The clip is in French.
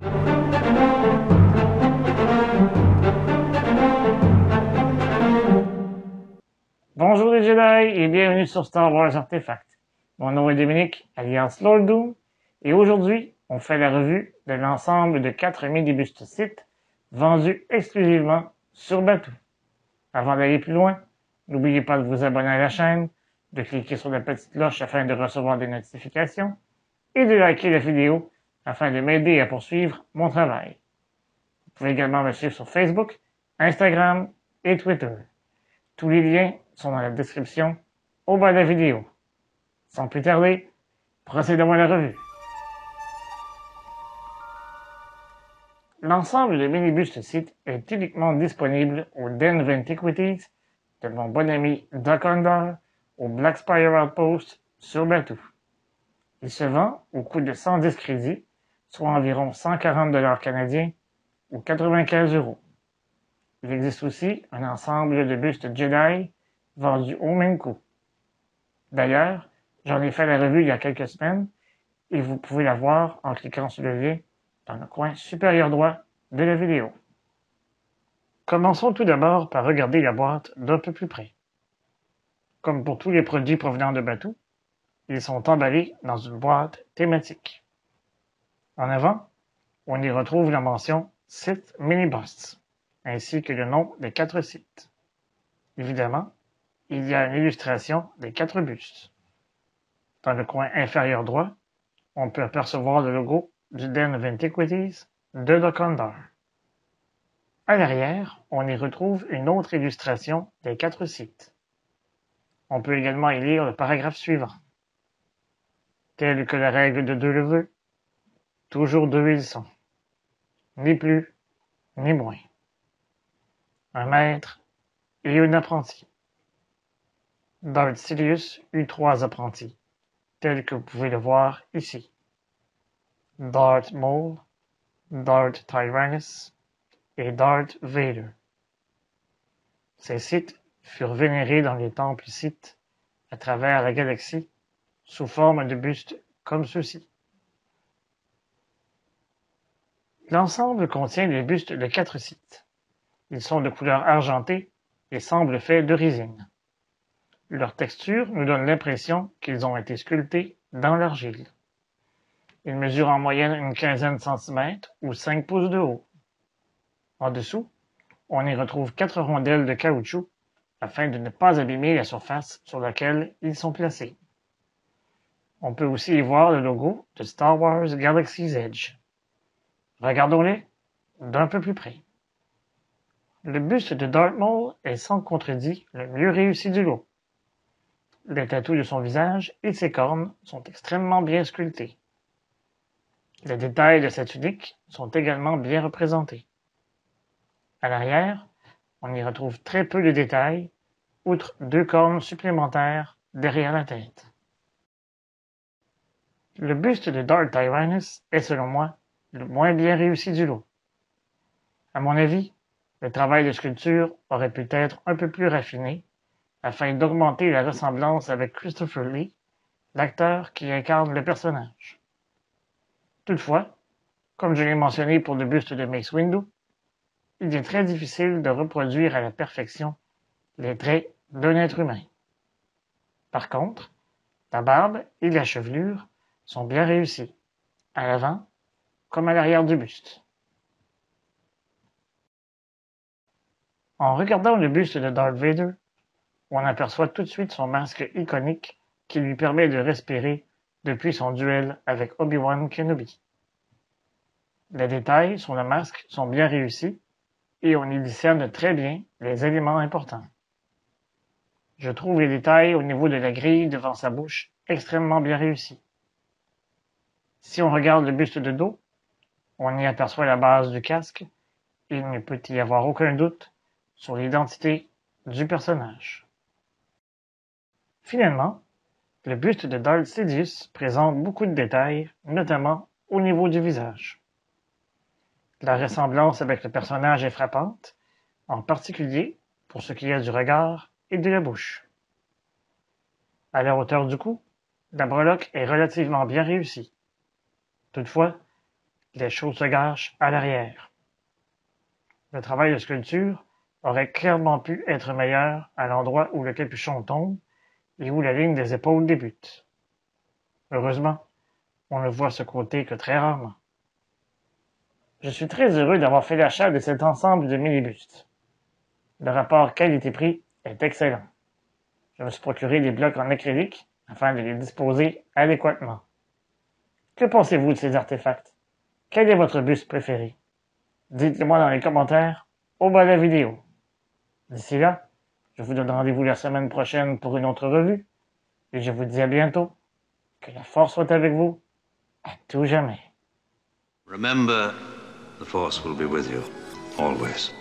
Bonjour les Jedi et bienvenue sur Star Wars Artefact. Mon nom est Dominique, alias Lord Doom, et aujourd'hui, on fait la revue de l'ensemble de 4 mini-bustes Sith vendus exclusivement sur Batuu. Avant d'aller plus loin, n'oubliez pas de vous abonner à la chaîne, de cliquer sur la petite cloche afin de recevoir des notifications et de liker la vidéo afin de m'aider à poursuivre mon travail. Vous pouvez également me suivre sur Facebook, Instagram et Twitter. Tous les liens sont dans la description au bas de la vidéo. Sans plus tarder, procédons à la revue. L'ensemble de mini-bustes Sith est uniquement disponible au Den of Antiquities de mon bon ami Doc Ondar au Black Spire Outpost sur Batuu. Il se vend au coût de 110 crédits, soit environ 140 $ canadiens ou 95 €. Il existe aussi un ensemble de bustes Jedi vendus au même coût. D'ailleurs, j'en ai fait la revue il y a quelques semaines et vous pouvez la voir en cliquant sur le lien dans le coin supérieur droit de la vidéo. Commençons tout d'abord par regarder la boîte d'un peu plus près. Comme pour tous les produits provenant de Batuu, ils sont emballés dans une boîte thématique. En avant, on y retrouve la mention Sith Mini-Busts, ainsi que le nom des 4 Sith. Évidemment, il y a une illustration des 4 bustes. Dans le coin inférieur droit, on peut apercevoir le logo du Den of Antiquities de Doc Ondar. À l'arrière, on y retrouve une autre illustration des 4 Sith. On peut également y lire le paragraphe suivant. Telle que la règle de 2 le veut, toujours 2 ils sont. Ni plus, ni moins. Un maître et un apprenti. Darth Sidious eut 3 apprentis, tels que vous pouvez le voir ici. Darth Maul, Darth Tyrannus et Darth Vader. Ces Sith furent vénérés dans les temples Sith à travers la galaxie sous forme de bustes comme ceux-ci. L'ensemble contient les bustes de 4 Sith. Ils sont de couleur argentée et semblent faits de résine. Leur texture nous donne l'impression qu'ils ont été sculptés dans l'argile. Ils mesurent en moyenne une quinzaine de centimètres ou 5 pouces de haut. En dessous, on y retrouve 4 rondelles de caoutchouc afin de ne pas abîmer la surface sur laquelle ils sont placés. On peut aussi y voir le logo de Star Wars Galaxy's Edge. Regardons-les d'un peu plus près. Le buste de Darth Maul est sans contredit le mieux réussi du lot. Les tatous de son visage et ses cornes sont extrêmement bien sculptés. Les détails de sa tunique sont également bien représentés. À l'arrière, on y retrouve très peu de détails, outre 2 cornes supplémentaires derrière la tête. Le buste de Darth Tyrannus est selon moi le moins bien réussi du lot. À mon avis, le travail de sculpture aurait pu être un peu plus raffiné afin d'augmenter la ressemblance avec Christopher Lee, l'acteur qui incarne le personnage. Toutefois, comme je l'ai mentionné pour le buste de Mace Windu, il est très difficile de reproduire à la perfection les traits d'un être humain. Par contre, la barbe et la chevelure sont bien réussis, à l'avant comme à l'arrière du buste. En regardant le buste de Darth Vader, on aperçoit tout de suite son masque iconique qui lui permet de respirer depuis son duel avec Obi-Wan Kenobi. Les détails sur le masque sont bien réussis et on y discerne très bien les éléments importants. Je trouve les détails au niveau de la grille devant sa bouche extrêmement bien réussis. Si on regarde le buste de dos, on y aperçoit la base du casque et il ne peut y avoir aucun doute sur l'identité du personnage. Finalement, le buste de Darth Sidious présente beaucoup de détails, notamment au niveau du visage. La ressemblance avec le personnage est frappante, en particulier pour ce qui est du regard et de la bouche. À la hauteur du cou, la breloque est relativement bien réussie. Toutefois, les choses se gâchent à l'arrière. Le travail de sculpture aurait clairement pu être meilleur à l'endroit où le capuchon tombe et où la ligne des épaules débute. Heureusement, on ne voit ce côté que très rarement. Je suis très heureux d'avoir fait l'achat de cet ensemble de mini-bustes. Le rapport qualité-prix est excellent. Je me suis procuré des blocs en acrylique afin de les disposer adéquatement. Que pensez-vous de ces artefacts? Quel est votre buste préféré? Dites-le-moi dans les commentaires au bas de la vidéo. D'ici là, je vous donne rendez-vous la semaine prochaine pour une autre revue et je vous dis à bientôt. Que la force soit avec vous à tout jamais. Remember, the Force will be with you, always.